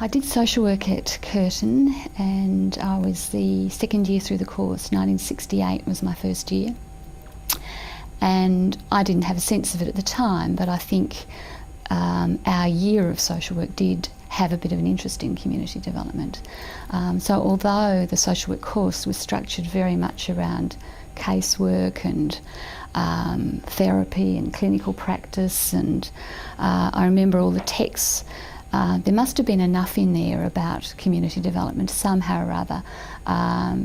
I did social work at Curtin, and I was the second year through the course. 1968 was my first year. And I didn't have a sense of it at the time, but I think our year of social work did have a bit of an interest in community development. So although the social work course was structured very much around casework and therapy and clinical practice, and I remember all the texts, there must have been enough in there about community development somehow or other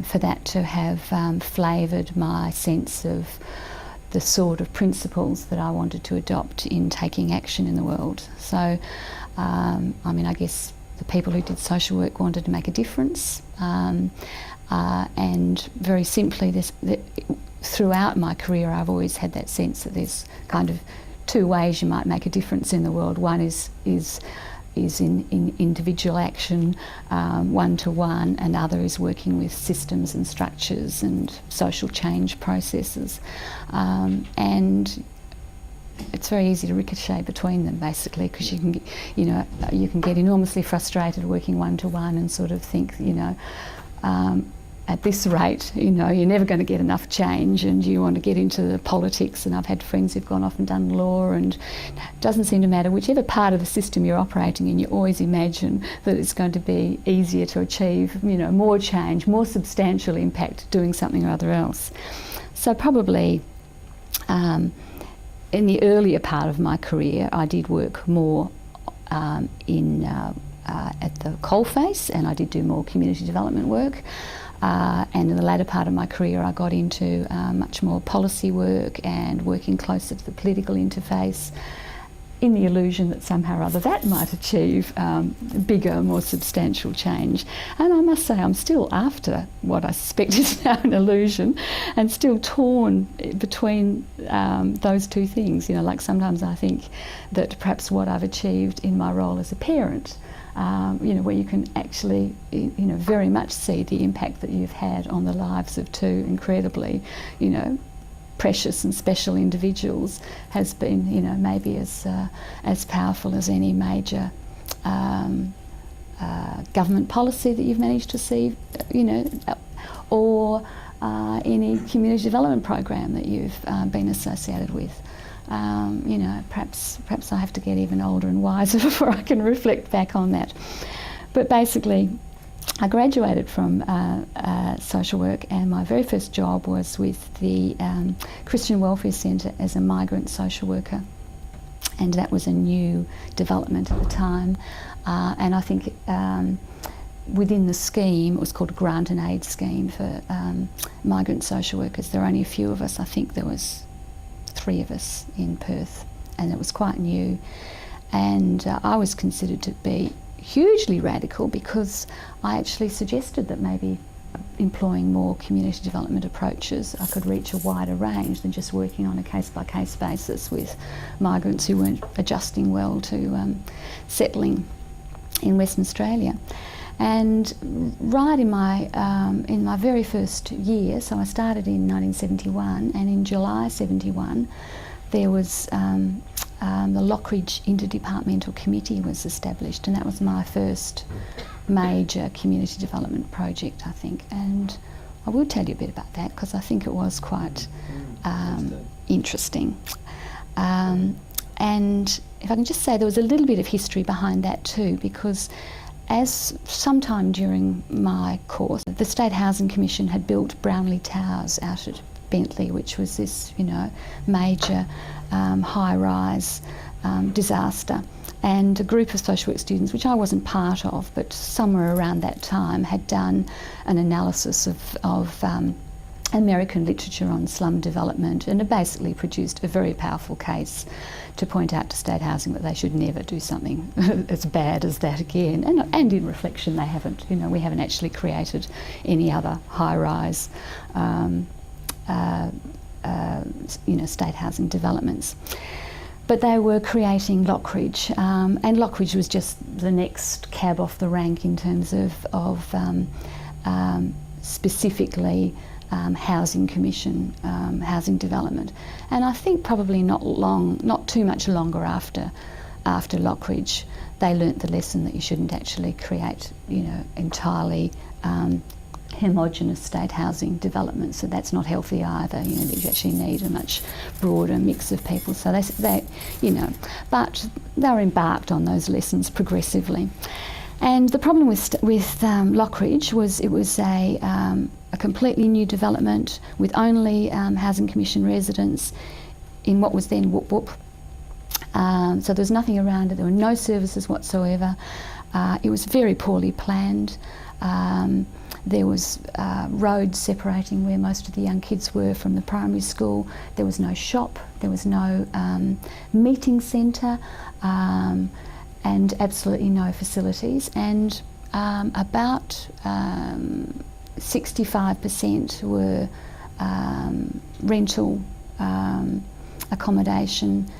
for that to have flavoured my sense of the sort of principles that I wanted to adopt in taking action in the world. So, I mean, I guess the people who did social work wanted to make a difference, and very simply, throughout my career, I've always had that sense that there's kind of two ways you might make a difference in the world. One is in individual action, one-to-one, and other is working with systems and structures and social change processes. And it's very easy to ricochet between them, basically, because you can, you can get enormously frustrated working one-to-one and sort of think, at this rate, you're never going to get enough change, and you want to get into the politics. And I've had friends who've gone off and done law, and it doesn't seem to matter whichever part of the system you're operating in, you always imagine that it's going to be easier to achieve, more change, more substantial impact doing something or other else. So probably in the earlier part of my career, I did work more at the coalface, and I did do more community development work. And in the latter part of my career, I got into much more policy work and working closer to the political interface, in the illusion that somehow or other that might achieve bigger, more substantial change. And I must say, I'm still after what I suspect is now an illusion, and still torn between those two things. Like sometimes I think that perhaps what I've achieved in my role as a parent, where you can actually, very much see the impact that you've had on the lives of two incredibly, precious and special individuals, has been, maybe as powerful as any major government policy that you've managed to see, or any community development program that you've been associated with. Perhaps I have to get even older and wiser before I can reflect back on that. But basically, I graduated from social work, and my very first job was with the Christian Welfare Centre as a migrant social worker, and that was a new development at the time. And I think within the scheme, it was called a grant and aid scheme for migrant social workers. There were only a few of us. I think there was 3 of us in Perth, and it was quite new. And I was considered to be hugely radical, because I actually suggested that maybe employing more community development approaches, I could reach a wider range than just working on a case-by-case basis with migrants who weren't adjusting well to settling in Western Australia. And right in my very first year, so I started in 1971, and in July 71 there was the Lockridge Interdepartmental Committee was established, and that was my first major community development project, I think. And I will tell you a bit about that, because I think it was quite interesting. And if I can just say, there was a little bit of history behind that too, because as sometime during my course, the State Housing Commission had built Brownlee Towers out at Bentley, which was this, major high-rise disaster. And a group of social work students, which I wasn't part of, but somewhere around that time, had done an analysis of American literature on slum development, and it basically produced a very powerful case to point out to state housing that they should never do something as bad as that again. And in reflection, they haven't. We haven't actually created any other high-rise, state housing developments. But they were creating Lockridge, and Lockridge was just the next cab off the rank in terms of specifically housing commission, housing development. And I think probably not too much longer after after Lockridge, they learnt the lesson that you shouldn't actually create, entirely homogenous state housing development. So that's not healthy either. That you actually need a much broader mix of people. So they but they were embarked on those lessons progressively. And the problem with Lockridge was it was a completely new development with only Housing Commission residents in what was then Whoop Whoop. So there was nothing around it. There were no services whatsoever. It was very poorly planned. There was roads separating where most of the young kids were from the primary school. There was no shop. There was no meeting centre. And absolutely no facilities, and about 65% were rental accommodation,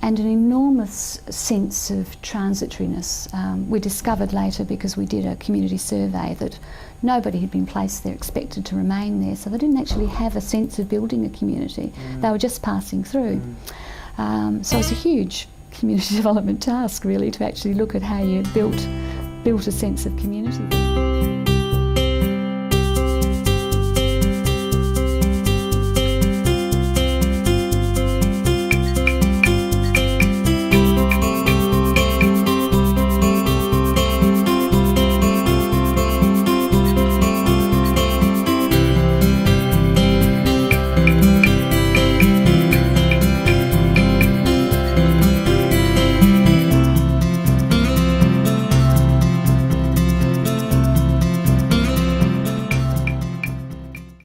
and an enormous sense of transitoriness. We discovered later, because we did a community survey, that nobody had been placed there expected to remain there, so they didn't actually have a sense of building a community. They were just passing through. So it's a huge community development task, really, to actually look at how you built a sense of community.